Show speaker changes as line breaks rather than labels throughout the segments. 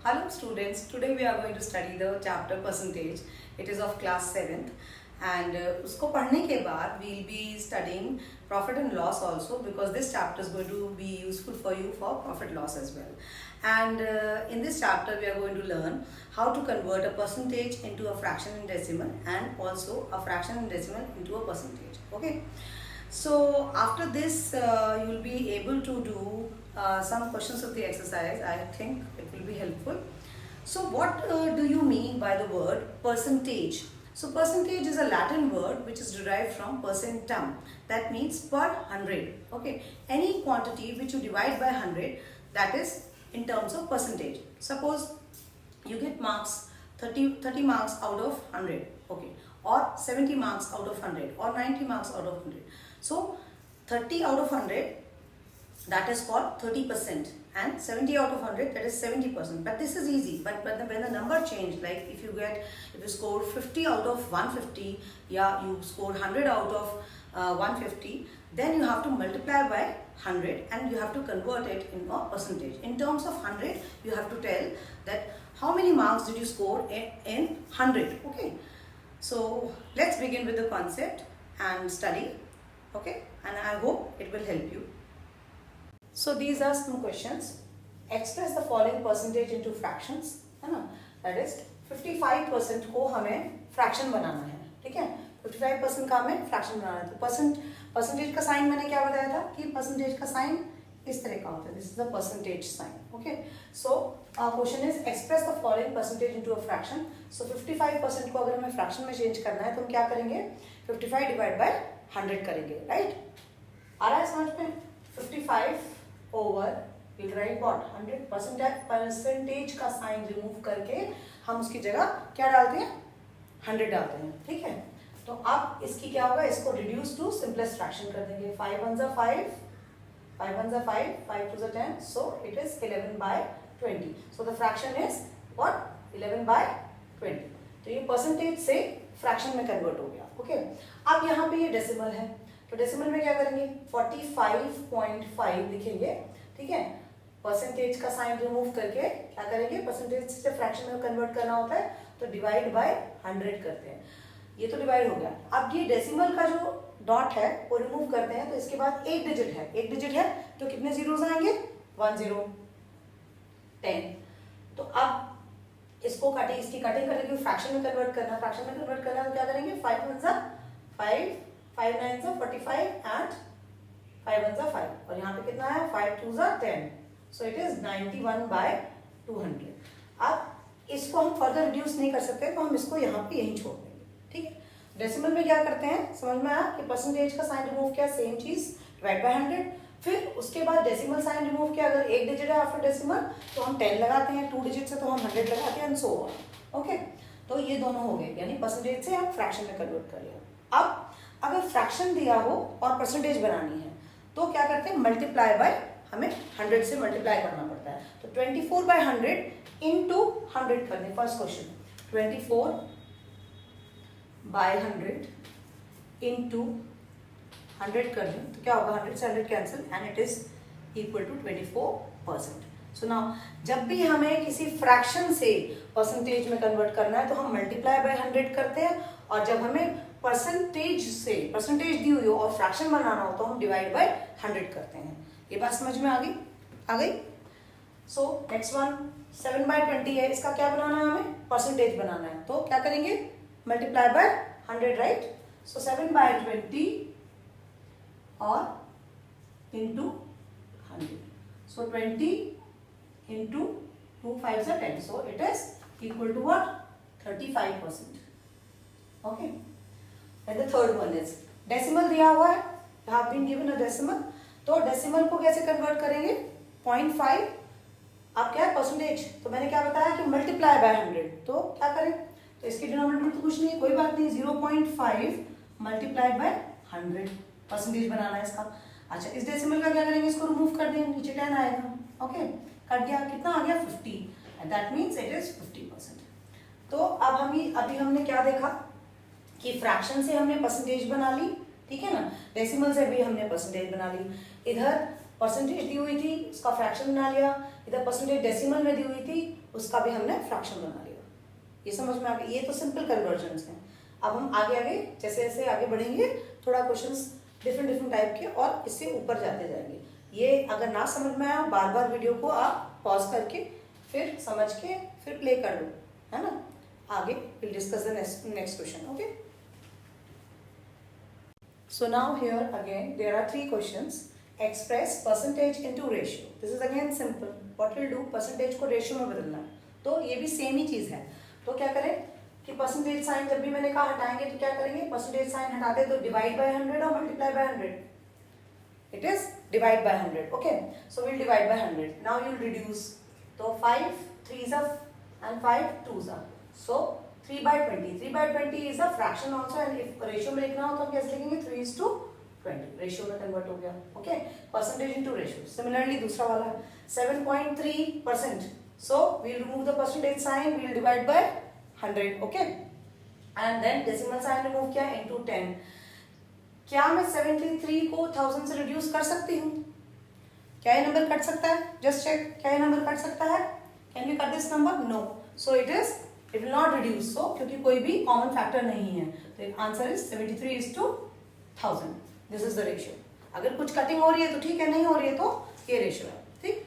Hello students, today we are going to study the chapter percentage. It is of class 7th and उसको पढ़ने के बाद we will be studying profit and loss also because this chapter is going to be useful for you for profit loss as well. And in this chapter we are going to learn how to convert a percentage into a fraction in decimal and also a fraction in decimal into a percentage. Okay. So after this you will be able to do some questions of the exercise. I think it will be helpful. So what do you mean by the word percentage? So percentage is a Latin word which is derived from percentum. That means per 100. Okay. Any quantity which you divide by 100, that is in terms of percentage. Suppose you get marks 30 marks out of 100. Okay. Or 70 marks out of 100 or 90 marks out of 100. So 30 out of 100, that is called 30%, and 70 out of 100, that is 70%. But this is easy. But when the number change, like if you score 50 out of 150, yeah, you score 100 out of 150, then you have to multiply by 100 and you have to convert it in a percentage. In terms of 100, you have to tell that how many marks did you score in 100. Okay. So let's begin with the concept and study. Okay, and I hope it will help you. So these are some questions. Express the following percentage into fractions, है ना? That is 55% को हमें fraction बनाना है, ठीक है? 55% का हमें fraction बनाना है. तो percentage का sign मैंने क्या बताया था कि percentage का sign इस तरह का होता है. This is the percentage sign. Okay. So our question is express the following percentage into a fraction. So 55% को अगर हमें fraction में change करना है तो हम क्या करेंगे? 55 divided by 100 करेंगे, राइट? आ रहा है समझ में? 55 over will write what 100 percentage का साइन रिमूव करके हम उसकी जगह क्या डालते हैं? 100 डालते हैं, ठीक है? तो अब इसकी क्या होगा? इसको रिड्यूस टू सिंपलेस्ट फ्रैक्शन कर देंगे. 5 1 जा 5, 5 1 जा 5, 5 2 जा 10, so it is 11 by 20. So the fraction is what? 11 by 20. तो ये परसेंटेज से फ्रैक्शन में कन्वर्ट हो गया. ओके. अब यहाँ पे ये डेसिमल है, तो डेसिमल में क्या करेंगे? 45.5 लिखेंगे, ठीक है? परसेंटेज का साइन रिमूव करके क्या करेंगे? परसेंटेज से फ्रैक्शन में कन्वर्ट करना होता है तो डिवाइड बाय 100 करते हैं. ये तो डिवाइड हो गया. अब ये डेसिमल का जो डॉट है वो रिमूव करते हैं, तो इसके बाद एक डिजिट है तो कितने जीरोस आएंगे? 1 0 10. तो अब इसको इसकी कटिंग करके फ्रैक्शन में कन्वर्ट करना है तो क्या करेंगे? 5 1 जा 5, 5 9 जा 45 एंड 5 1 जा 5, और यहाँ पे कितना है? 5 2 जा 10. So it is 91 by 200. अब इसको हम फर्दर रिड्यूस नहीं कर सकते तो हम इसको यहाँ पे यहीं छोड़ देंगे, ठीक है? डेसिमल में क्या करते हैं? समझ में आया कि परसेंटेज का साइन रिमूव किया, सेम चीज डिवाइड बाय 100. फिर उसके बाद डेसिमल साइन रिमूव किया. अगर एक डिजिट है आफ्टर डेसिमल तो हम 10 लगाते हैं, 2 डिजिट से तो हम 100 लगाते हैं, एंड सो ऑन. ओके. तो ये दोनों हो गए, यानी परसेंटेज से हम फ्रैक्शन में कन्वर्ट कर लिया. अब अगर फ्रैक्शन दिया हो और परसेंटेज बनानी है तो क्या करते हैं? मल्टीप्लाई बाय, हमें 100 से मल्टीप्लाई करना पड़ता है. तो 24 by 100 इंटू 100 कर दें. फर्स्ट क्वेश्चन 24 by 100 इंटू 100 कर दें तो क्या होगा? 100 से 100 cancel and it is equal to 24%. So now जब भी हमें किसी फ्रैक्शन से परसेंटेज में कन्वर्ट करना है तो हम मल्टीप्लाई बाय 100 करते हैं, और जब हमें परसेंटेज दी हुई हो और फ्रैक्शन बनाना हो तो हम डिवाइड बाय 100 करते हैं. ये बात समझ में आ गई? सो नेक्स्ट वन 7 by 20 है. इसका क्या बनाना है? हमें परसेंटेज बनाना है, तो क्या करेंगे? Multiply by 100, right? So 7 by 20 और इंटू 100. सो 20 इंटू 2 5 से 10, so it is equal to what? 35%. Okay. And the third one is decimal दिया हुआ है, have been given a decimal. तो डेसिमल को कैसे कन्वर्ट करेंगे? 0.5. अब क्या है? परसेंटेज. तो मैंने क्या बताया कि मल्टीप्लाई बाय 100. तो क्या करें? तो इसके डिनोमिनेटर तो कुछ नहीं है, कोई बात नहीं. 0.5 मल्टीप्लाई बाय 100 परसेंटेज बनाना है इसका. अच्छा, इस डेसिमल का क्या करेंगे? इसको रिमूव कर दें, नीचे 10 आएगा. ओके. कट गया, कितना आ गया? 50. And that means it is 50%. तो अब अभी हमने क्या देखा कि फ्रैक्शन से हमने परसेंटेज बना ली, ठीक है ना? डेसिमल से भी हमने परसेंटेज बना ली. इधर परसेंटेज दी हुई थी, उसका फ्रैक्शन बना लिया. इधर परसेंटेज डेसिमल में दी हुई थी, उसका भी हमने फ्रैक्शन बना लिया। ये समझ में आ गया? ये तो सिंपल कन्वर्जन्स हैं। अब हम आगे आगे जैसे जैसे आगे बढ़ेंगे थोड़ा क्वेश्चंस डिफरेंट डिफरेंट टाइप के और इससे ऊपर जाते जाएंगे। ये अगर ना समझ में आया, बार बार वीडियो को आप पॉज करके फिर समझ के फिर प्ले कर लो, है ना। आगे will discuss the next question. Okay, so now here again there are three questions. Express percentage into ratio. This is again simple. What we'll do, percentage को ratio में बदलना, तो ये भी सेम ही चीज है। तो क्या करें कि परसेंटेज साइन जब भी मैंने कहा हटाएंगे तो क्या करेंगे, परसेंटेज साइन हटाते तो डिवाइड बाय 100 और multiply by 100. It is divide by 100. Okay, so we'll divide by 100. Now you'll reduce. So 5 3s are and 5 2s are. So 3 by 20. 3 by 20 is a fraction also, and if ratio में लिखना हो तो हम कैसे लिखेंगे, 3:20. Ratio में convert हो गया. Okay, percentage into ratio. Similarly दूसरा वाला 7.3%. So we'll remove the percentage sign, we'll divide by 100. Okay, and then decimal sign remove किया into 10. क्या मैं 73 को 1000 से रिड्यूस कर सकती हूँ? क्या ये नंबर कट सकता है? जस्ट चेक, क्या ये नंबर कट सकता है? Can we cut this number? No. So it will not reduce. So क्योंकि कोई भी कॉमन फैक्टर नहीं है, तो answer is 73:1000. This is the ratio. अगर कुछ कटिंग हो रही है तो ठीक है, नहीं हो रही है तो ये रेशियो है. ठीक.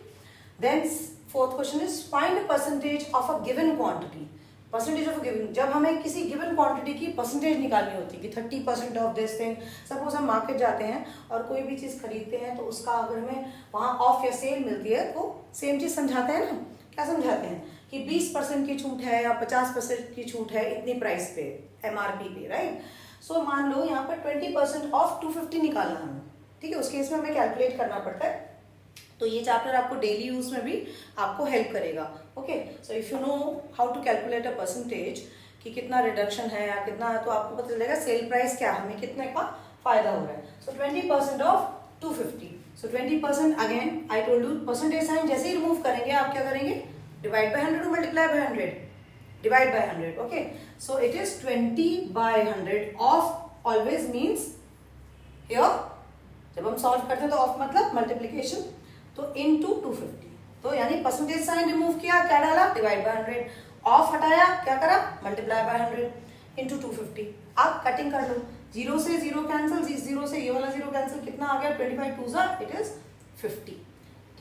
Then fourth question is find percentage of a given quantity. Percentage of given, जब हमें किसी गिवन क्वांटिटी की परसेंटेज निकालनी होती है कि 30% ऑफ दिस थिंग. सपोज हम मार्केट जाते हैं और कोई भी चीज़ खरीदते हैं तो उसका अगर हमें वहाँ ऑफ या सेल मिलती है तो सेम चीज़ समझाते हैं ना. क्या समझाते हैं कि 20% की छूट है या 50% की छूट है इतनी प्राइस पे, MRP पे, राइट. सो मान लो यहाँ पर 20% ऑफ 250 निकालना हमें. ठीक है, उस केस में हमें कैलकुलेट करना पड़ता है. तो ये चैप्टर आपको डेली यूज में भी आपको हेल्प करेगा. Okay, so if you know how to calculate a percentage कि कितना रिडक्शन है या कितना है, तो आपको पता चलेगा सेल प्राइस क्या, हमें कितने का फायदा हो रहा है. So 20% of 250. So 20% again I told you, percentage sign जैसे ही रिमूव करेंगे आप क्या करेंगे, divide by 100 multiply by 100, divide by 100. Okay, so it is 20/100 of always means here जब हम सॉल्व करते हैं तो ऑफ मतलब मल्टीप्लीकेशन, तो इनटू 250. तो यानी परसेंटेज साइन रिमूव किया, क्या डाला, डिवाइड बाय 100. ऑफ हटाया, क्या करा, मल्टीप्लाई बाय 100 इनटू 250. आप कटिंग कर लो, 0 से 0 कैंसिल, 0 से ये वाला 0 कैंसिल, कितना आ गया, 25 2s are it is 50.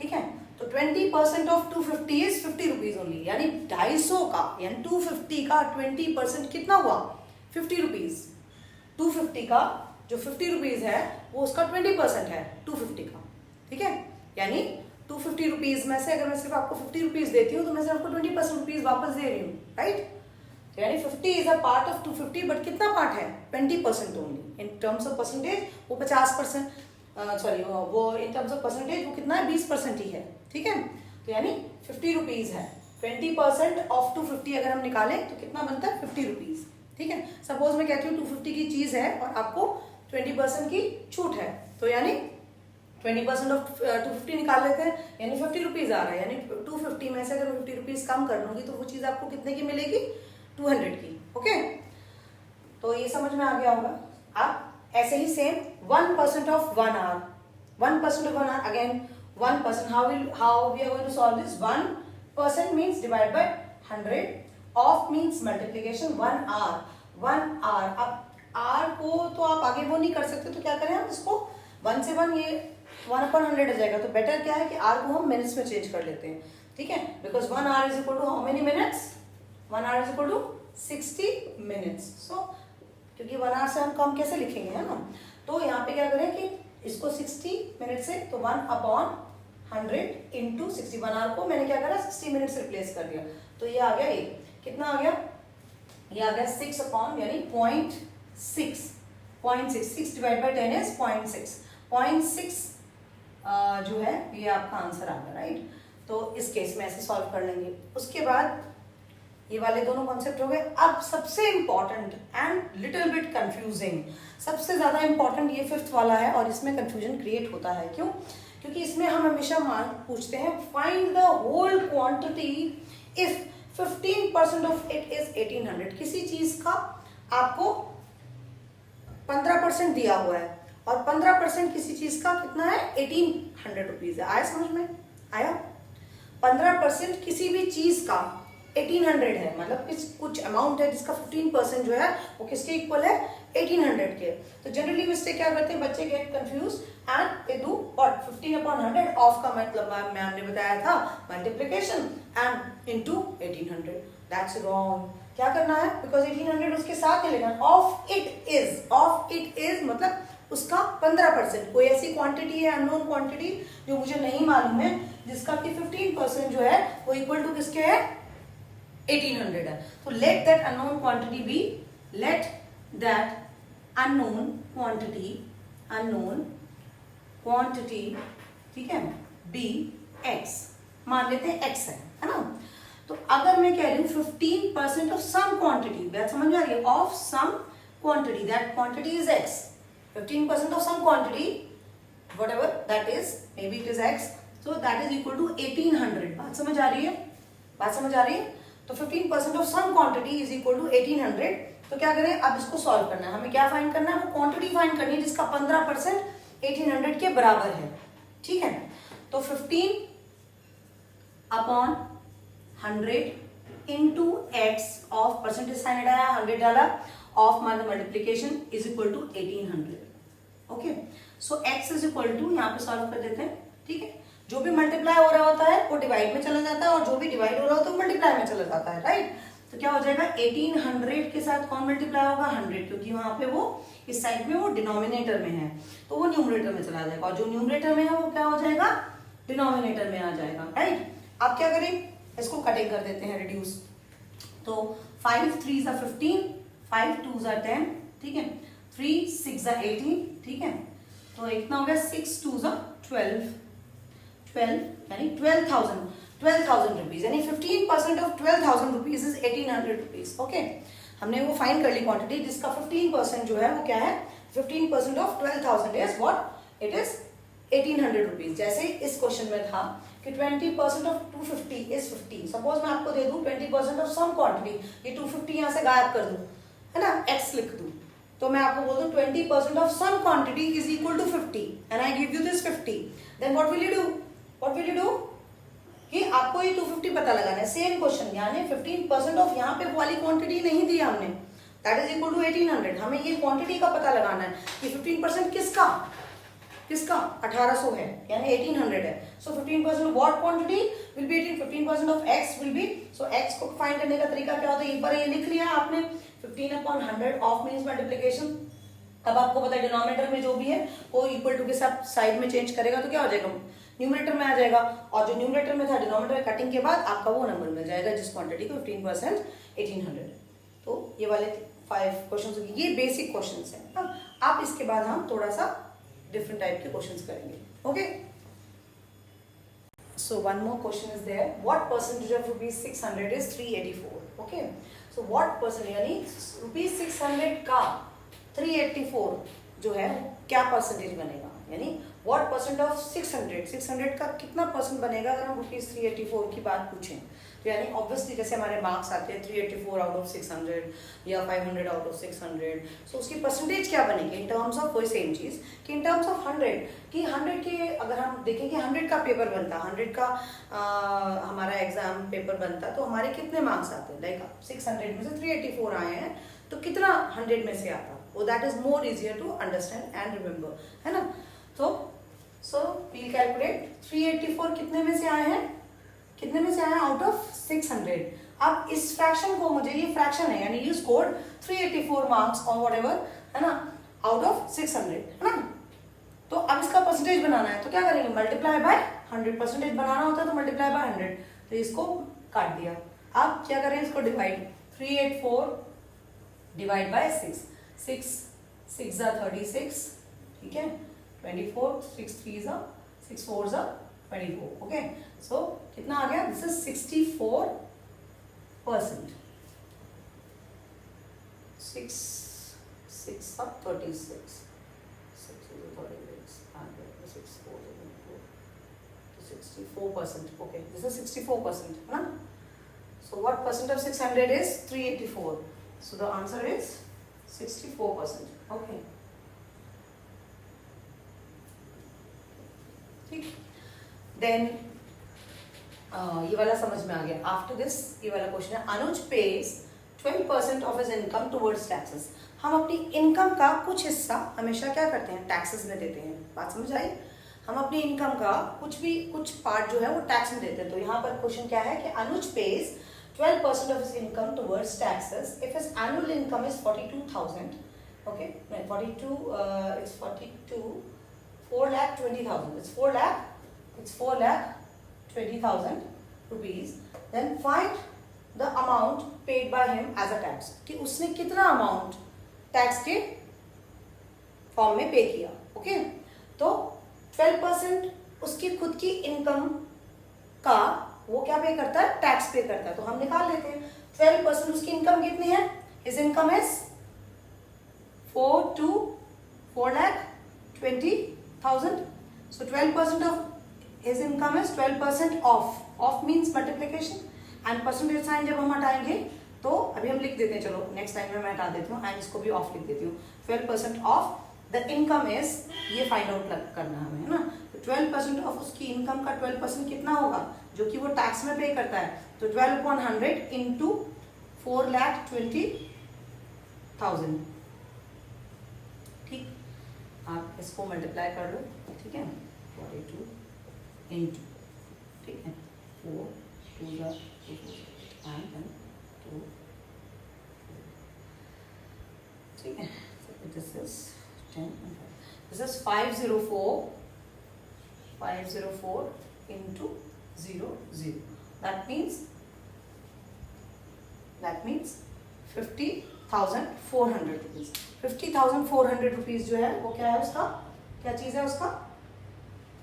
ठीक है, तो 20% ऑफ 250 इज 50 रुपीज ओनली. यानी 250 का यानी 250 का 20% कितना हुआ, 50 रुपीज. 250 का जो 50 रुपीज है वो उसका 20% है 250 का. ठीक है, यानी 250 रुपीज में से अगर मैं सिर्फ आपको 50 रुपीज देती हूँ तो मैं सिर्फ आपको 20% रुपीज वापस दे रही हूँ, राइट. तो यानी 50 is a part of 250, but कितना पार्ट है, 20% only. In terms of percentage वो 50%, सॉरी वो इन टर्म्स ऑफ परसेंटेज वो कितना है, 20% ही है. ठीक है, तो यानी 50 रुपीज है. 20% ऑफ 250 अगर हम निकालें तो कितना बनता है, 50 रुपीज. ठीक है, सपोज मैं कहती हूँ 250 की चीज है और आपको 20% की छूट है, तो यानी 20% ऑफ 250 निकाल लेते हैं, यानी 50 रुपीज आ रहा है. यानी 250 में से अगर 50 रुपीज कम कर लूंगी तो वो चीज आपको कितने की मिलेगी, 200 की. ओके, तो ये समझ में आ गया होगा. आप ऐसे ही same 1% of 1 hour, 1% of 1 hour, again 1%. How we are going to solve this. 1% means divide by 100, of means multiplication. 1 hour. अब आर को तो आप आगे वो नहीं कर सकते, तो क्या करें हम इसको 1 से 1 ये 1/100 हो जाएगा. तो बेटर क्या है कि आर को हम मिनट्स में चेंज कर लेते हैं. ठीक है, because 1 hour is equal to how many minutes, 1 hour is equal to 60 minutes. So क्योंकि 1 आवर से हम कम कैसे लिखेंगे, है ना. तो यहाँ पे क्या करें कि इसको 60 मिनट से, तो 1/100 इंटू 60. 1 आवर को मैंने क्या करा, 60 मिनट से रिप्लेस कर दिया. तो ये आ गया, ये कितना आ गया, ये आ गया 6 अपॉन यानी 0.6. 6 डिवाइड बाय 10 इज 0.6. 0.6 जो है ये आपका आंसर आ गया, राइट. तो इस केस में ऐसे सॉल्व कर लेंगे. उसके बाद ये वाले दोनों कॉन्सेप्ट हो गए. अब सबसे important and little bit confusing, सबसे ज्यादा इंपॉर्टेंट ये 5th वाला है और इसमें कंफ्यूजन क्रिएट होता है. क्यों? क्योंकि इसमें हम हमेशा मार्क पूछते हैं find the whole quantity if 15% of it is 1800. किसी चीज का आपको 15% दिया हुआ है और 15% किसी चीज का कितना है, 1800 रुपीज है. आया समझ में, आया. 15% किसी भी चीज का 1800 है, मतलब कुछ अमाउंट है जिसका 15% जो है वो किसके इक्वल है, 1800 के। तो जनरली मिस्टेक क्या करते हैं बच्चे, get confuse and they do what, 15/100 of का मतलब मैम ने बताया था multiplication and into 1800। That's wrong. क्या करना है, बिकॉज 1800 उसके साथ ही लेना। ऑफ इट इज मतलब उसका 15%। कोई ऐसी क्वांटिटी है, अननोन क्वांटिटी जो मुझे नहीं मालूम है, जिसका कि 15% जो है वो इक्वल टू किसके है, 1800 है। तो let that unknown quantity be, let that unknown quantity ठीक है, बी एक्स, मान लेते हैं एक्स है ना। तो अगर मैं कह रही हूँ 15% ऑफ सम क्वांटिटी, बात समझ में आ रही है, of some quantity, that quantity is x, 15% of some quantity, whatever that is, maybe it is x, so that is equal to 1800। बात समझ आ रही है? तो 15% of some quantity is equal to 1800। तो क्या करें, अब इसको सॉल्व करना है। हमें क्या फाइंड करना है, वो क्वांटिटी फाइंड करनी है जिसका 15% 1800 के बराबर है। ठीक है, तो 15/100 into x, of percentage sign हटाया, 100 डाला, ऑफ माने multiplication is equal to 1800। Okay, so x is equal to, यहाँ पे सॉल्व कर देते हैं। ठीक है, जो भी मल्टीप्लाई हो रहा होता है वो डिवाइड में चला जाता है, और जो भी डिवाइड हो रहा होता है वो मल्टीप्लाई में चला जाता है, राइट। तो क्या हो जाएगा, 1800 के साथ कौन मल्टीप्लाई होगा, 100, क्योंकि वहां पे वो इस साइड में वो डिनोमिनेटर में है, तो वो न्यूमरेटर में चला जाएगा, और जो न्यूमरेटर में है वो क्या हो जाएगा, डिनोमिनेटर में आ जाएगा, राइट। अब क्या करें, इसको कटिंग कर देते हैं, रिड्यूस। तो 5 3 15, 5 2 10, ठीक है, 3 6 18, ठीक है, तो इतना हो गया, 6 2 12, यानी 12,000 रुपीज, यानी 15% of 12,000 rupees is 1800 rupees. Okay, हमने वो फाइंड कर ली क्वांटिटी जिसका 15% जो है वो क्या है, 15% of 12,000 is what, it is 1800 rupees. जैसे इस क्वेश्चन में था कि 20% ऑफ 250 इज 50। सपोज मैं आपको दे दूं 20% ऑफ सम क्वांटिटी, ये 250 यहाँ से गायब कर दूं, है ना, x लिख दूं, तो मैं आपको बोल दूं 20% of some quantity is equal to 50 and I give you this 50, then what will you do कि आपको ये 250 पता लगाना है। सेम क्वेश्चन, यानी 15% ऑफ यहाँ पे वाली क्वांटिटी नहीं दी हमने, दैट इज इक्वल टू 1800। हमें ये क्वांटिटी का पता लगाना है कि 15% किसका 1800 है, यानी 1800 है। सो 15% of what quantity will be 15% of x will be, so x को फाइंड करने का तरीका क्या होता है, एक बार ये लिख लिया आपने, 15/100 ऑफ मींस मल्टीप्लिकेशन। अब आपको पता है डिनोमिनेटर में जो भी है वो इक्वल टू के साथ साइड में चेंज करेगा तो क्या हो जाएगा, न्यूमरेटर में आ जाएगा, और जो न्यूमरेटर में था डिनोमिनेटर कटिंग के बाद आपका वो नंबर मिल जाएगा जिस क्वांटिटी को 15% 1800। तो ये वाले 5 क्वेश्चंस, ये बेसिक क्वेश्चंस हैं। अब इसके बाद हम थोड़ा सा डिफरेंट टाइप के क्वेश्चंस करेंगे। Okay, so one more question is there, what percentage of rupees 600 is 384। Okay, so what percent, यानी रुपीज 600 का 384 जो है क्या परसेंटेज बनेगा, यानी व्हाट परसेंट ऑफ 600 का कितना परसेंट बनेगा अगर हम रुपीज 384 की बात पूछें। तो यानी ऑब्वियसली जैसे हमारे मार्क्स आते हैं 384 आउट ऑफ 600 या 500 आउट ऑफ 600, सो उसकी परसेंटेज क्या बनेगी इन टर्म्स ऑफ, वही सेम चीज कि इन टर्म्स ऑफ 100 कि 100 के अगर हम देखें कि 100 का पेपर बनता, 100 का हमारा एग्जाम पेपर बनता, तो हमारे कितने मार्क्स आते हैं, लाइक 600 में से 384 आए हैं तो कितना 100 में से आता, वो that is more easier to understand and remember, है ना। तो सो वील कैलकुलेट 384 कितने में से आए हैं, आउट ऑफ 600। अब इस फ्रैक्शन को, मुझे ये फ्रैक्शन है यानी यू स्कोर्ड 384 मार्क्स और व्हाटएवर, है ना, आउट ऑफ 600, है ना। तो अब इसका परसेंटेज बनाना है तो क्या करेंगे, मल्टीप्लाई बाय 100, परसेंटेज बनाना होता है तो मल्टीप्लाई बाय 100, तो इसको काट दिया। अब क्या करें, इसको डिवाइड, 384 डिवाइड बाय 6, 6 6 36, ठीक है, 24, 6 3 6 4 24, ओके। सो कितना आ गया, this is 64%, 6 6 36, 6 36 6 4 64%, okay, this is 64%, है ना। So what percent of 600 is 384, so the answer is 64%, okay। ठीक, देन ये वाला समझ में आ गया. आफ्टर दिस ये वाला क्वेश्चन है, Anuj pays 12% of his income towards taxes. हम अपनी इनकम का कुछ हिस्सा हमेशा क्या करते हैं, टैक्सेस में देते हैं. बात समझ आई? हम अपनी इनकम का कुछ पार्ट जो है वो टैक्स में देते हैं. तो यहाँ पर क्वेश्चन क्या है कि अनुज pays 12% of his income towards taxes if his annual income is 42,000. Okay, 42, it's 42, 4,20,000. It's 4,20,000 rupees. Then find the amount paid by him as a tax. कि उसने कितना अमाउंट टैक्स के फॉर्म में पे किया. ओके, तो 12% उसकी खुद की इनकम का वो क्या पे करता है, टैक्स पे करता है. तो हम निकाल लेते हैं 12% उसकी इनकम कितनी है. His income is 4,20,000. So 12% of his income is 12% of means multiplication and percentage sign जब हम हटाएंगे तो अभी हम लिख देते हैं, चलो नेक्स्ट टाइम में मैं हटा देती हूँ एंड इसको भी ऑफ लिख देती हूँ. 12% ऑफ द इनकम इज, ये फाइंड आउट करना हमें, है ना. तो 12% ऑफ उसकी इनकम का 12% कितना होगा जो कि वो टैक्स में पे करता है. तो 12/100 इंटू 4,20,000. ठीक, आप इसको मल्टीप्लाई कर लो. ठीक है, 42 इंटू, ठीक है, 4 2 एंड देन 2. ठीक है, this is 10 and 5. This is 504 into 0 0. That means 50,400 rupees. 50,400 rupees जो है वो क्या है, उसका क्या चीज है, उसका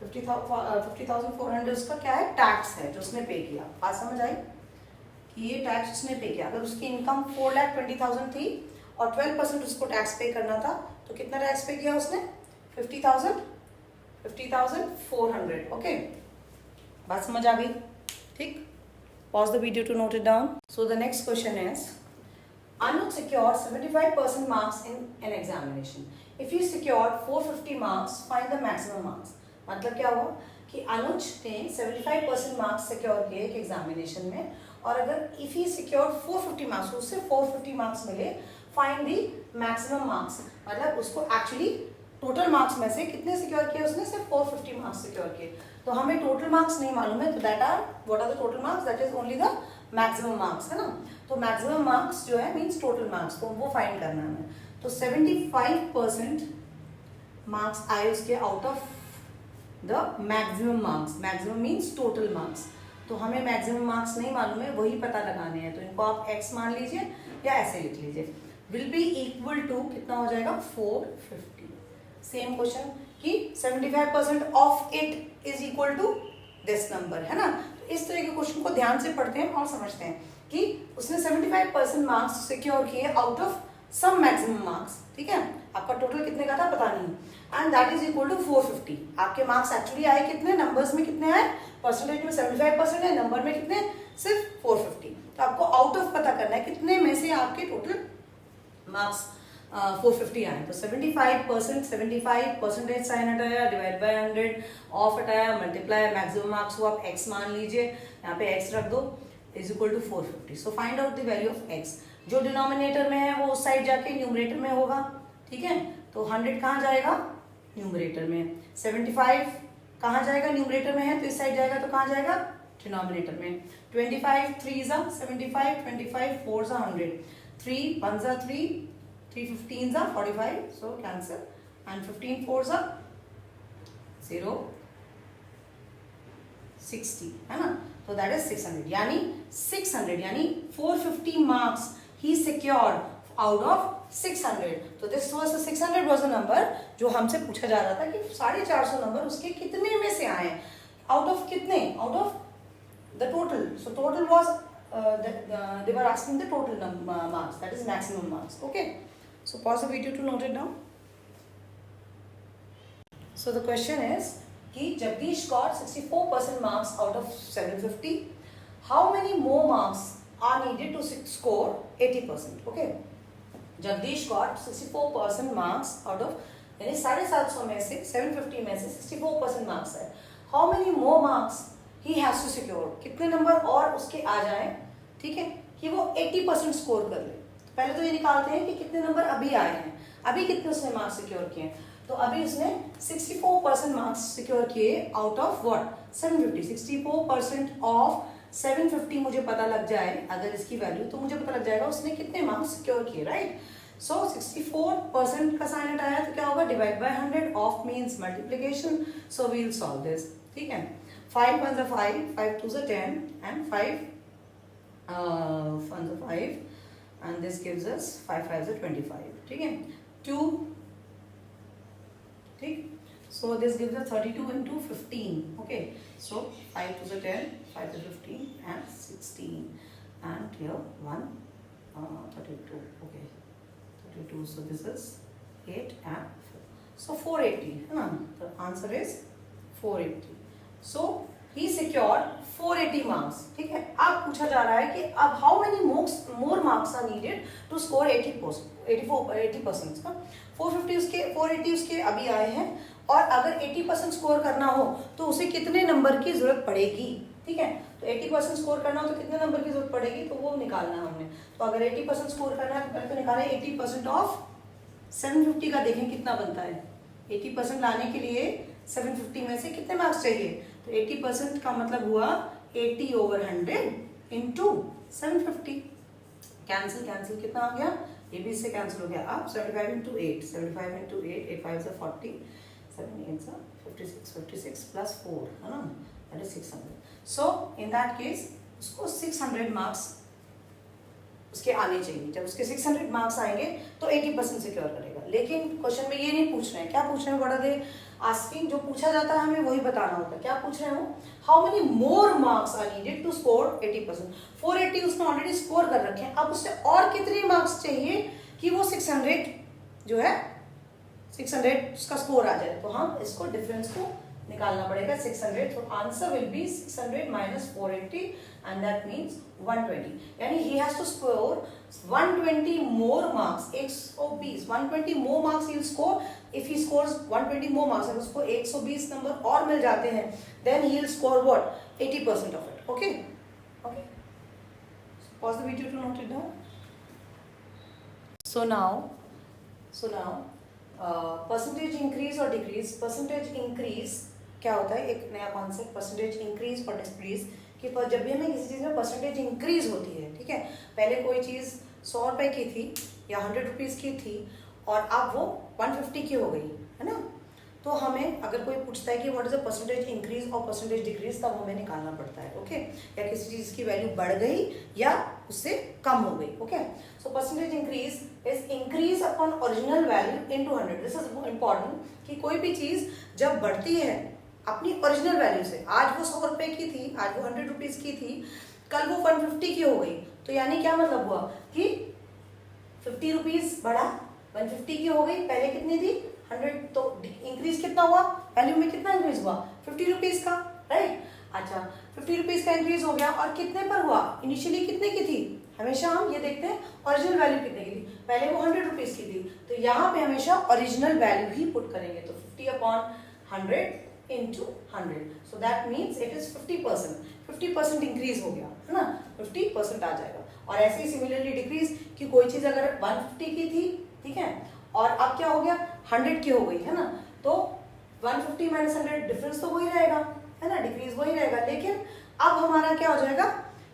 50,400 उसका क्या है, टैक्स है जो उसने पे किया. बात समझ आई कि ये टैक्स उसने पे किया. अगर उसकी इनकम 4,20,000 थी और 12% उसको टैक्स पे करना था तो कितना टैक्स पे किया उसने, 50,400. ओके, बात समझ आ गई. ठीक, pause the video to note it down. So the next question is, Anuj secured 75% marks in an examination. If he secured 450 marks, find the maximum marks. मतलब क्या हुआ कि अनुज ने 75% मार्क्स सिक्योर किए एक एग्जामिनेशन में, और अगर इफ ही सिक्योर्ड 450 मार्क्स, उससे 450 मार्क्स मिले, फाइंड दी मैक्सिमम मार्क्स. मतलब उसको एक्चुअली टोटल मार्क्स में से कितने सिक्योर किए उसने, सिर्फ 450 मार्क्स सिक्योर किए. तो हमें टोटल मार्क्स नहीं मालूम है, तो what are the total marks, that is only the maximum marks, है ना. तो मैक्सिमम मार्क्स जो है मीन्स टोटल मार्क्स, तो वो फाइंड करना है हमें. तो 75% मार्क्स आए उसके out of the maximum marks. Maximum means total marks. तो हमें मैक्सिमम मार्क्स नहीं मालूम है, वही पता लगाने हैं. तो इनको आप x मान लीजिए या ऐसे लिख लीजिए. विल बी इक्वल टू कितना हो जाएगा, 450. सेम क्वेश्चन कि 75% of it is equal to this number, है ना. तो इस तरह के क्वेश्चन को ध्यान से पढ़ते हैं और समझते हैं कि उसने 75% मार्क्स सिक्योर किए out of some maximum marks. ठीक है, आपका टोटल कितने का था पता नहीं, and that is equal to 450. आपके मार्क्स एक्चुअली आए कितने, नंबर्स में कितने आए, परसेंटेज में 75% है, नंबर में कितने, सिर्फ 450. तो आपको आउट ऑफ पता करना है कितने में से आपके टोटल मार्क्स 450 आए. तो 75% परसेंटेज साइन हटाया, डिवाइड बाय 100, ऑफ हटाया, मल्टीप्लाई, मैक्सिमम मार्क्स को आप x मान लीजिए, यहाँ पे x रख दो, is equal to 450. So find out the value of x. जो डिनोमिनेटर में है वो उस साइड जाके न्यूमरेटर में होगा. ठीक है, तो 100 कहाँ जाएगा, न्यूमरेटर में. 75 कहाँ जाएगा, न्यूमरेटर में है, तो इस साइड जाएगा, तो कहाँ जाएगा, डिनोमिनेटर में. 25 3 जा 75, 25 4 जा 100, 3 1 जा 3, 3 15 जा 45, so cancel, and 15 4 जा 0 60, है ना. तो दैट इज 600. यानी 600 यानी 450 marks he secured out of 600. तो this was 600 was the number जो हमसे पूछा जा रहा था कि 450 नंबर उसके कितने में से आए, आउट ऑफ कितने, out of the total. So total was they were asking the total marks, that is maximum marks. Okay, so pause the video to note it down. So the question is कि Jagdish got 64% marks out of 750. How many more marks are needed to score 80%? Okay, Jagdish got 64% marks out of, यानी 750 में से 750 में से 64% marks है. How many more marks he has to secure कितने नंबर और उसके आ जाए, ठीक है, कि वो 80% स्कोर कर ले। पहले तो ये निकालते हैं कि कितने नंबर अभी आए हैं, अभी कितने उसने मार्क्स सिक्योर किए हैं। तो अभी उसने 64% मार्क्स सिक्योर किए आउट ऑफ व्हाट 750। 64% ऑफ 750 मुझे पता लग जाए अगर इसकी वैल्यू, तो मुझे पता लग जाएगा उसने कितने मार्क्स सिक्योर किए, राइट। सो 64% का साइन हटाया तो क्या होगा, divide by 100, of means multiplication, so we will solve this, ठीक है। 5 1s are 5, 5 2s are 10 and 5 1s are 5 and this gives us 5 5s are 25, ठीक है। 2, ठीक, so this gives us 32 into 15, okay, so 5 2s are 10, 5 2s are 15 and 16 and here 1 32, okay, 32, so this is 8 and 4, so 480 है ना, the answer is 480. So he secured 480 marks, ठीक है। अब पूछा जा रहा है कि अब how many more marks are needed to score 80%, 480 उसके अभी आए हैं, और अगर 80% स्कोर करना हो तो उसे कितने नंबर की जरूरत पड़ेगी, ठीक है। तो 80% स्कोर करना हो तो कितने नंबर की जरूरत पड़ेगी, तो वो निकालना है हमने। तो अगर 80% स्कोर करना है तो पहले तो निकालें 80% ऑफ 750 का, देखें कितना बनता है। 80% लाने के लिए 750 में से कितने मार्क्स चाहिए, तो 80% का मतलब हुआ 80/100 इंटू 750। कैंसिल कैंसिल कितना आ गया, ये भी इससे कैंसिल हो गया। अब 75 into 8, 75 into 8, 8 5s are 40, 7 8s are 56, 56 plus 4 है ना, that is 600. So in that case उसको 600 मार्क्स उसके आने चाहिए। जब उसके 600 मार्क्स आएंगे तो 80% सिक्योर करेगा। लेकिन क्वेश्चन में ये नहीं पूछ रहे हैं, क्या पूछ रहे हैं, व्हाट आर दे आस्किंग, जो पूछा जाता है हमें वही बताना होता है। क्या पूछ रहे हो, how many more marks are needed to score 80%। 480 उसने ऑलरेडी स्कोर कर रखे हैं, अब उससे और कितने मार्क्स चाहिए कि वो 600 जो है 600 उसका स्कोर आ जाए। तो हम इसको डिफरेंस को निकालना पड़ेगा 600। तो answer will be 600 minus 480 and that means 120, यानी he has to score 120 more marks, 120 120 more marks he will score। if he scores 120 more marks, अगर उसको 120 नंबर और मिल जाते हैं then he will score what 80% of it, okay, okay, so pause the video to note it down. So now percentage increase और decrease. Percentage increase क्या होता है, एक नया कॉन्सेप्ट, परसेंटेज इंक्रीज और डिक्रीज, कि जब भी हमें किसी चीज़ में परसेंटेज इंक्रीज होती है, ठीक है, पहले कोई चीज़ 100 रुपए की थी या 100 रुपीज़ की थी और अब वो 150 की हो गई है ना, तो हमें अगर कोई पूछता है कि what is the percentage increase और परसेंटेज डिक्रीज, तब हमें निकालना पड़ता है, ओके, या किसी चीज़ की वैल्यू बढ़ गई या उससे कम हो गई, okay. So percentage increase is increase upon original value into 100। This is important कि कोई भी चीज़ जब बढ़ती है अपनी ओरिजिनल वैल्यू से, आज वो 100 रुपए की थी, आज वो 100 रुपीज़ की थी, कल वो 150 की हो गई, तो यानी क्या मतलब हुआ कि 50 रुपीज़ बढ़ा, 150 की हो गई, पहले कितनी थी 100, तो इंक्रीज कितना हुआ, वैल्यू में कितना इंक्रीज हुआ 50 रुपीज़ का, राइट। अच्छा 50 रुपीज़ का इंक्रीज हो गया, और कितने पर हुआ, इनिशियली कितने की थी, हमेशा हम ये देखते हैं ओरिजिनल वैल्यू कितने की थी, पहले वो 100 रुपीज़ की थी, तो यहाँ पे हमेशा ओरिजिनल वैल्यू ही पुट करेंगे, तो 50/100 into 100, so that means it is 50%, 50% increase हो गया है ना, 50% आ जाएगा। और ऐसे ही सिमिलरली डिक्रीज, कि कोई चीज़ अगर 150 की थी, ठीक है, और अब क्या हो गया 100 की हो गई है ना, तो 150 minus 100 डिफरेंस तो वही रहेगा है ना, डिक्रीज वही रहेगा, लेकिन अब हमारा क्या हो जाएगा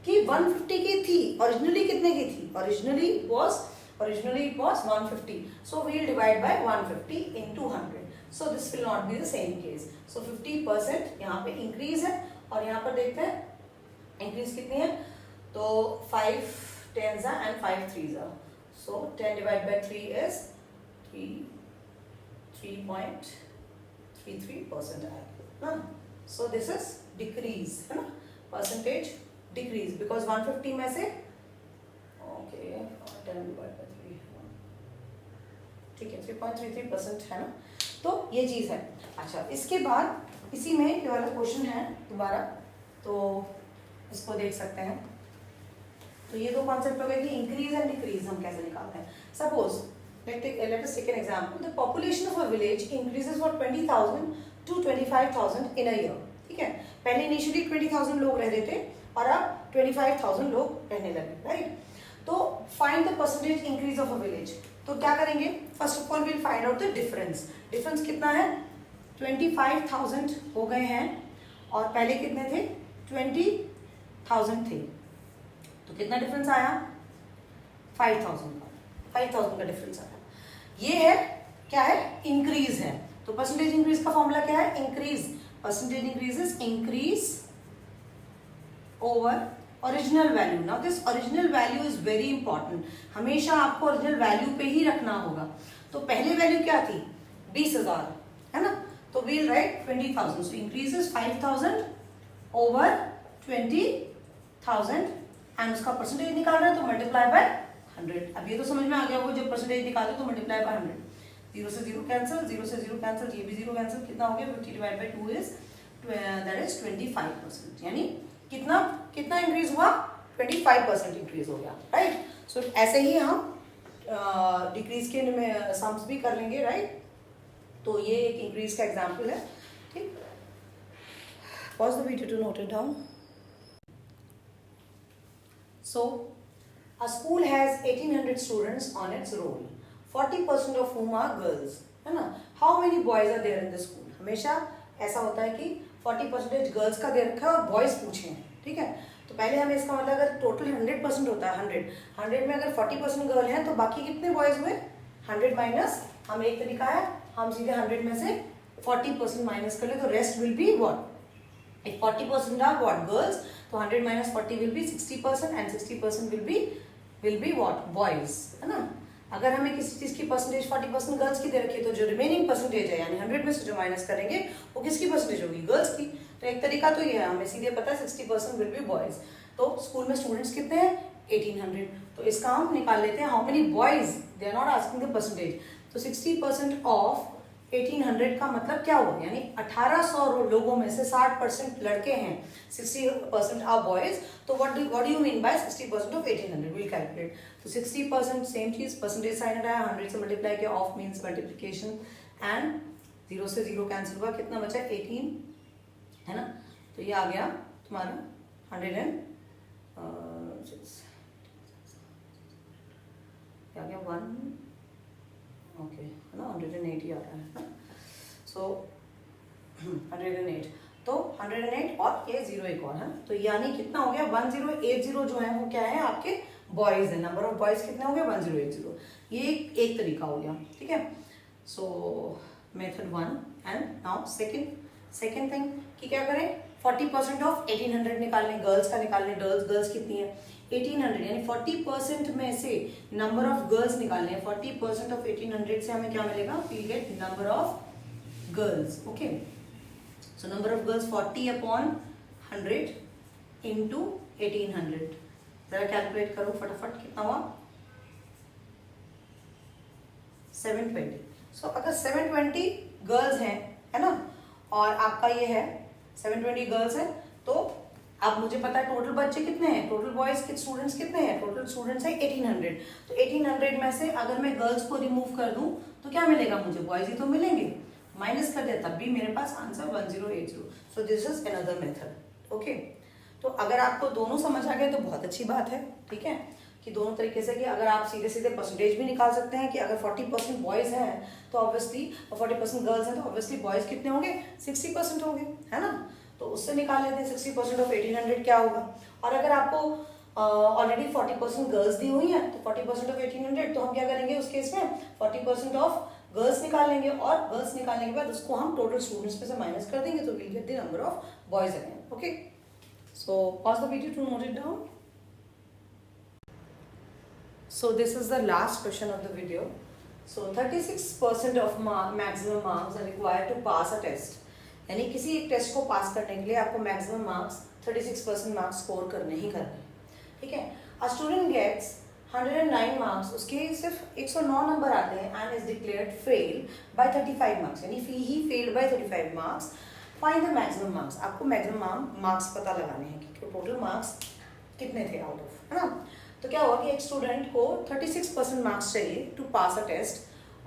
कि 150 की थी, ओरिजिनली कितने की थी, originally it was 150, so we will divide by 150 into 100, so this will not be the same case, so 50% यहाँ पे इंक्रीज है, और यहाँ पर देखते हैं इंक्रीज कितनी है, तो 5 10s and 5 3s, so 10 divided by 3 is 3.33% आएगा ना, so this is decrease है ना, percentage decrease, because 150 में से okay 10 divided by 3, ठीक है 3.33% है ना, तो ये चीज़ है। अच्छा इसके बाद इसी में ये वाला क्वेश्चन है दोबारा, तो इसको देख सकते हैं। तो ये दो कॉन्सेप्ट हो गए कि इंक्रीज एंड डिक्रीज हम कैसे निकालते हैं। Suppose let us take an example, the population of a village increases from 20,000 to 25,000 in a year, ठीक है, पहले इनिशियली 20,000 लोग रह रहे थे और अब 25,000 लोग रहने लगे, राइट। तो find the percentage increase of a village. तो क्या करेंगे, first of all will find out the difference. Difference कितना है, 25,000 हो गए हैं और पहले कितने थे, 20,000 थे। तो कितना डिफरेंस आया, 5,000 का डिफरेंस आया। ये है क्या है, इंक्रीज है। तो परसेंटेज इंक्रीज का फॉर्मूला क्या है, increase, percentage increase is increase over original value. Now this original value is very important, हमेशा आपको ओरिजिनल वैल्यू पे ही रखना होगा। तो पहले वैल्यू क्या थी, 20,000 है ना, तो we'll write 20,000, so increases 5,000 over 20,000 and उसका परसेंटेज निकाल रहे हैं तो मल्टीप्लाई बाय 100। अब ये तो समझ में आ गया वो, जब परसेंटेज निकाले तो मल्टीप्लाई बाय 100। 0 से 0 कैंसिल, 0 से 0 कैंसिल, ये भी 0 कैंसिल, कितना हो गया 50 divide by 2 is that is 25%, यानी कितना कितना इंक्रीज हुआ, 25% इंक्रीज हो गया, राइट। सो ऐसे ही हम डिक्रीज के सम्स भी कर लेंगे, राइट। तो ये एक इंक्रीज का एग्जांपल है, ठीक। Pause the video to note it down. सो a school has 1,800 students on its roll, 40% of whom are girls, है ना। How many boys are there in the school? हमेशा ऐसा होता है कि 40% गर्ल्स का दे रखा है और बॉयज पूछे हैं, ठीक है। तो पहले हमें इसका मतलब, अगर टोटल 100% होता है, 100 में अगर 40% गर्ल हैं तो बाकी कितने बॉयज हुए, 100 माइनस, हम एक तरीका है हम सीधे 100 में से 40% माइनस कर ले तो rest will be what, if 40% are what girls, तो 100 minus 40 will be 60% and 60% will be what, boys, है ना। अगर हमें किसी चीज की परसेंटेज 40% गर्ल्स की दे रखी है तो जो रिमेनिंग परसेंटेज है यानी 100 में से जो माइनस करेंगे वो किसकी परसेंटेज होगी, गर्ल्स की। तो एक तरीका तो ये है, हमें सीधे पता है 60% विल बी बॉयज। तो स्कूल में स्टूडेंट्स कितने हैं, 1,800। तो इसका हम निकाल लेते हैं, how many boys, they are not asking the percentage. तो 60% ऑफ 1,800 का मतलब क्या हुआ, यानी 1,800 लोगों में से 60% लड़के हैं, 60% आर बॉयज। तो what do you mean by 60% of 1,800, will calculate. तो 60% सेम चीज, परसेंटेज साइन हटाया, 100 से मल्टीप्लाई किया, ऑफ मीन्स मल्टीप्लिकेशन, एंड 0 से 0 कैंसिल हुआ, कितना बचा 18, है ना। तो ये आ गया तुम्हारा 106, आ गया 1, ओके, है ना, 180 आ रहा है ना। सो 108, तो 108 और ये 0 एक और है, तो यानी कितना हो गया 1080 जो है वो क्या है, आपके बॉयज है। नंबर ऑफ बॉयज कितने हो गए 1080। ये एक तरीका हो गया, ठीक है। सो method 1 and now second thing कि क्या करें, 40% ऑफ 1,800 निकालने, गर्ल्स का निकालने, गर्ल्स कितनी है 1,800, यानी 40% में से नंबर ऑफ गर्ल्स निकालने हैं। 40% ऑफ 1,800 से हमें क्या मिलेगा, we get number of girls, okay. So number of girls 40/100 into 1,800, जरा कैलकुलेट करो फटाफट, कितना हुआ 720। सो अगर 720 गर्ल्स हैं, है ना, और आपका ये है 720 गर्ल्स है, तो अब मुझे पता है टोटल बच्चे कितने हैं, टोटल बॉयज के स्टूडेंट्स कितने हैं, टोटल स्टूडेंट्स है 1,800। तो 1,800 में से अगर मैं गर्ल्स को रिमूव कर दूं तो क्या मिलेगा मुझे, बॉयज ही तो मिलेंगे, माइनस कर दिया तब भी मेरे पास answer 1080। So this is another method, okay. तो अगर आपको दोनों समझ आ गए तो बहुत अच्छी बात है, ठीक है, कि दोनों तरीके से, कि अगर आप सीधे सीधे परसेंटेज भी निकाल सकते हैं कि अगर 40% बॉयज हैं तो ऑब्वियसली, और 40% गर्ल्स हैं तो ऑब्वियसली बॉयज कितने होंगे 60% होंगे, है ना। तो उससे निकाल लेते हैं 60% ऑफ 1,800 क्या होगा। और अगर आपको ऑलरेडी 40% गर्ल्स दी हुई है तो 40% ऑफ 1,800, तो हम क्या करेंगे उस केस में 40% ऑफ गर्ल्स निकाल लेंगे, और गर्ल्स निकालने के बाद उसको हम टोटल स्टूडेंट्स में से माइनस कर देंगे, तो will get the number of boys again, okay. So pause the video to note it down. So this is the last question of the video. So 36% of maximum marks are required to pass a test. यानी किसी एक test को पास करने के लिए आपको maximum marks 36% marks score करने ही करने, ठीक है। अ स्टूडेंट गेट्स 109 मार्क्स, उसके सिर्फ 109 नंबर आते हैं and is declared fail by 35 marks, यानी he failed by 35 marks. Find the maximum marks, आपको मैक्सिमम मार्क्स पता लगाने हैं कि टोटल मार्क्स कितने थे आउट ऑफ, है ना। तो क्या हुआ कि एक स्टूडेंट को 36% मार्क्स चाहिए टू पास अ टेस्ट,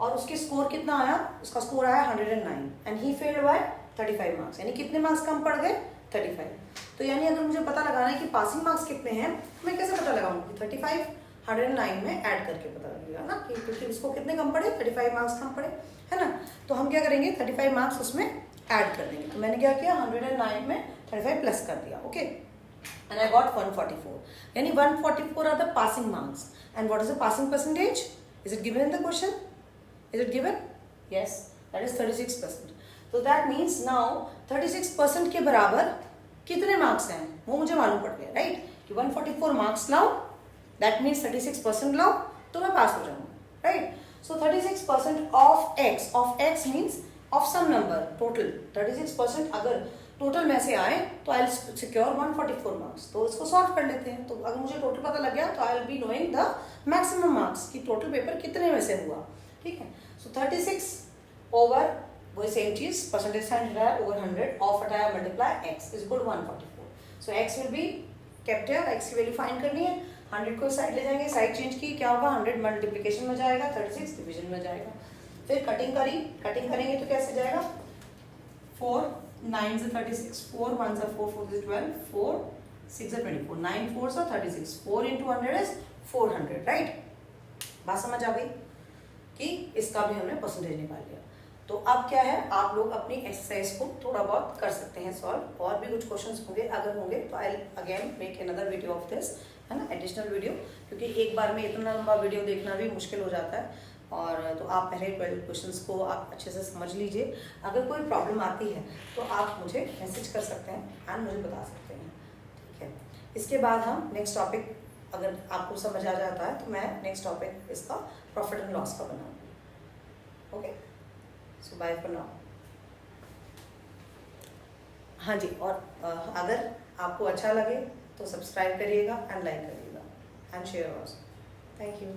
और उसके स्कोर कितना आया, उसका स्कोर आया 109 and he failed by 35 marks, यानी कितने मार्क्स कम पड़ गए 35। तो यानी अगर मुझे पता लगाना है कि पासिंग मार्क्स कितने हैं, मैं कैसे पता लगाऊंगी? 35 109 में ऐड करके पता लगेगा ना, कि क्योंकि उसको कितने कम पड़े, 35 मार्क्स कम पड़े, है ना। तो हम क्या करेंगे, 35 मार्क्स उसमें ऐड कर देंगे। तो मैंने क्या किया, 109 में 35 प्लस कर दिया, ओके, एंड आई गॉट 144, यानी 144 are the passing marks. And what is the passing percentage? Is it given in the question? Is it given? Yes, that is 36%। तो दैट मीन्स नाउ 36% के बराबर कितने मार्क्स हैं वो मुझे मालूम पड़ गया, राइट, कि 144 मार्क्स लाओ, दैट मीन्स 36% लाओ तो मैं पास हो जाऊंगा, right. So 36% of x means of some number total, 36% अगर टोटल में से आए तो आई विल सिक्योर 144 मार्क्स। तो इसको सॉल्व कर लेते हैं। तो अगर मुझे टोटल पता लग गया तो I will be knowing the maximum marks कि टोटल पेपर कितने में से हुआ, ठीक है। सो 36 ओवर वही सेम चीज, परसेंटेज साइन हटाया ओवर 100, ऑफ हटाया multiply x is equal 144। So x will be kept here, x की वैल्यू फाइंड करनी है, 100 को साइड ले जाएंगे, साइड चेंज की, क्या होगा, 100 मल्टीप्लिकेशन में जाएगा, 36 डिवीजन में जाएगा। फिर कटिंग करेंगे तो कैसे जाएगा, 4 9 से 36, 4 1 से 4 4 से 12, 4 6 से 24, 9 4 से 36, 4 into 100 is 400, राइट। बात समझ आ गई कि इसका भी हमने परसेंटेज निकाल लिया। तो अब क्या है, आप लोग अपनी एक्सरसाइज को थोड़ा बहुत कर सकते हैं सॉल्व, और भी कुछ क्वेश्चंस होंगे, अगर होंगे तो I again make another video of this, है ना, एडिशनल वीडियो, क्योंकि एक बार में इतना लंबा वीडियो देखना भी मुश्किल हो जाता है। और तो आप पहले क्वेश्चंस को आप अच्छे से समझ लीजिए। अगर कोई प्रॉब्लम आती है तो आप मुझे मैसेज कर सकते हैं एंड मुझे बता सकते हैं, ठीक है। इसके बाद हम नेक्स्ट टॉपिक, अगर आपको समझ आ जाता है तो मैं नेक्स्ट टॉपिक इसका प्रॉफिट एंड लॉस का बनाऊंगी, okay. So bye for now. हाँ जी, और अगर आपको अच्छा लगे तो सब्सक्राइब करिएगा एंड लाइक करिएगा and share also. Thank you.